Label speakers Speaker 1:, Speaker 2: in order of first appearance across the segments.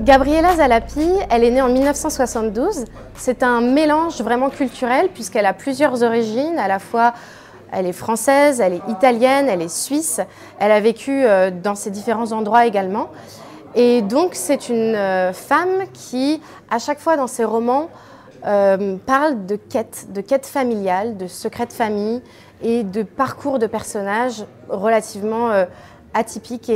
Speaker 1: Gabriela Zalapi, elle est née en 1972. C'est un mélange vraiment culturel puisqu'elle a plusieurs origines. À la fois, elle est française, elle est italienne, elle est suisse. Elle a vécu dans ces différents endroits également. Et donc, c'est une femme qui, à chaque fois dans ses romans, parle de quête familiale, de secrets de famille et de parcours de personnages relativement atypiques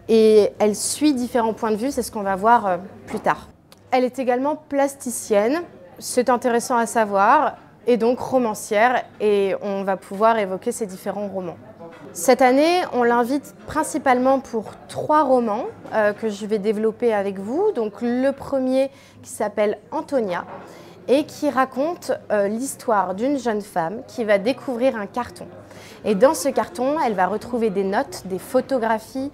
Speaker 1: et elle suit différents points de vue, c'est ce qu'on va voir plus tard. Elle est également plasticienne, c'est intéressant à savoir, et donc romancière, et on va pouvoir évoquer ses différents romans. Cette année, on l'invite principalement pour 3 romans que je vais développer avec vous. Donc le premier qui s'appelle Antonia et qui raconte l'histoire d'une jeune femme qui va découvrir un carton. Et dans ce carton, elle va retrouver des notes, des photographies,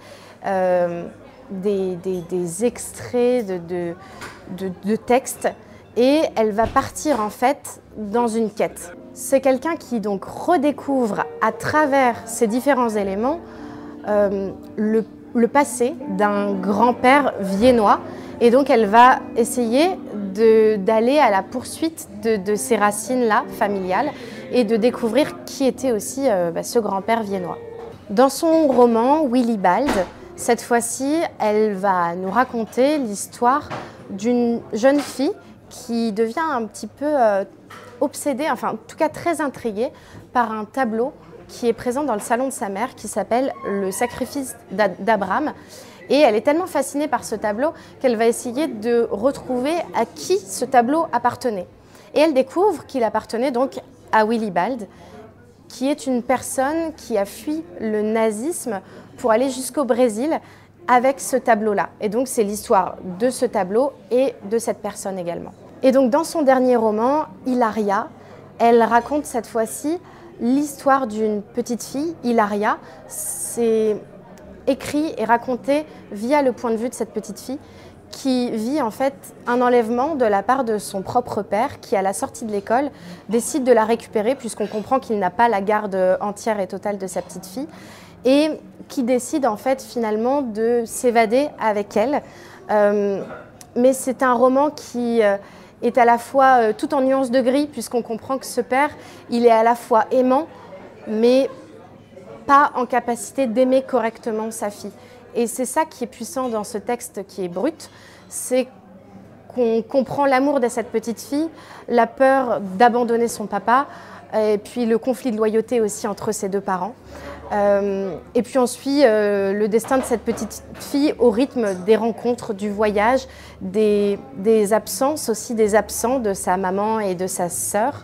Speaker 1: des extraits de textes et elle va partir en fait dans une quête. C'est quelqu'un qui donc redécouvre à travers ces différents éléments le passé d'un grand-père viennois et donc elle va essayer d'aller à la poursuite de ces racines-là familiales et de découvrir qui était aussi ce grand-père viennois. Dans son roman Willibald, cette fois-ci, elle va nous raconter l'histoire d'une jeune fille qui devient un petit peu obsédée, enfin en tout cas très intriguée par un tableau qui est présent dans le salon de sa mère qui s'appelle le sacrifice d'Abraham. Et elle est tellement fascinée par ce tableau qu'elle va essayer de retrouver à qui ce tableau appartenait. Et elle découvre qu'il appartenait donc à Willibald, qui est une personne qui a fui le nazisme pour aller jusqu'au Brésil avec ce tableau-là. Et donc c'est l'histoire de ce tableau et de cette personne également. Et donc dans son dernier roman, Hilaria, elle raconte cette fois-ci l'histoire d'une petite fille, Hilaria. C'est écrit et raconté via le point de vue de cette petite fille qui vit en fait un enlèvement de la part de son propre père qui, à la sortie de l'école, décide de la récupérer puisqu'on comprend qu'il n'a pas la garde entière et totale de sa petite fille et qui décide en fait finalement de s'évader avec elle. Mais c'est un roman qui est à la fois tout en nuances de gris puisqu'on comprend que ce père, il est à la fois aimant mais pas en capacité d'aimer correctement sa fille. Et c'est ça qui est puissant dans ce texte qui est brut, c'est qu'on comprend l'amour de cette petite fille, la peur d'abandonner son papa, et puis le conflit de loyauté aussi entre ses 2 parents. Et puis on suit le destin de cette petite fille au rythme des rencontres, du voyage, des absences aussi, des absents de sa maman et de sa sœur.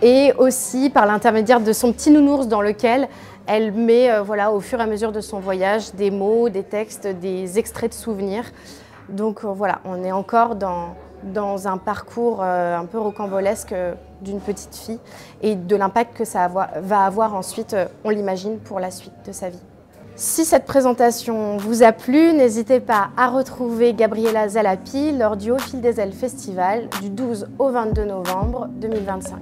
Speaker 1: Et aussi par l'intermédiaire de son petit nounours dans lequel elle met voilà, au fur et à mesure de son voyage des mots, des textes, des extraits de souvenirs. Donc voilà, on est encore dans un parcours un peu rocambolesque d'une petite fille et de l'impact que ça va avoir ensuite, on l'imagine, pour la suite de sa vie. Si cette présentation vous a plu, n'hésitez pas à retrouver Gabriela Zalapi lors du Au Fil des Ailes Festival du 12 au 22 novembre 2025.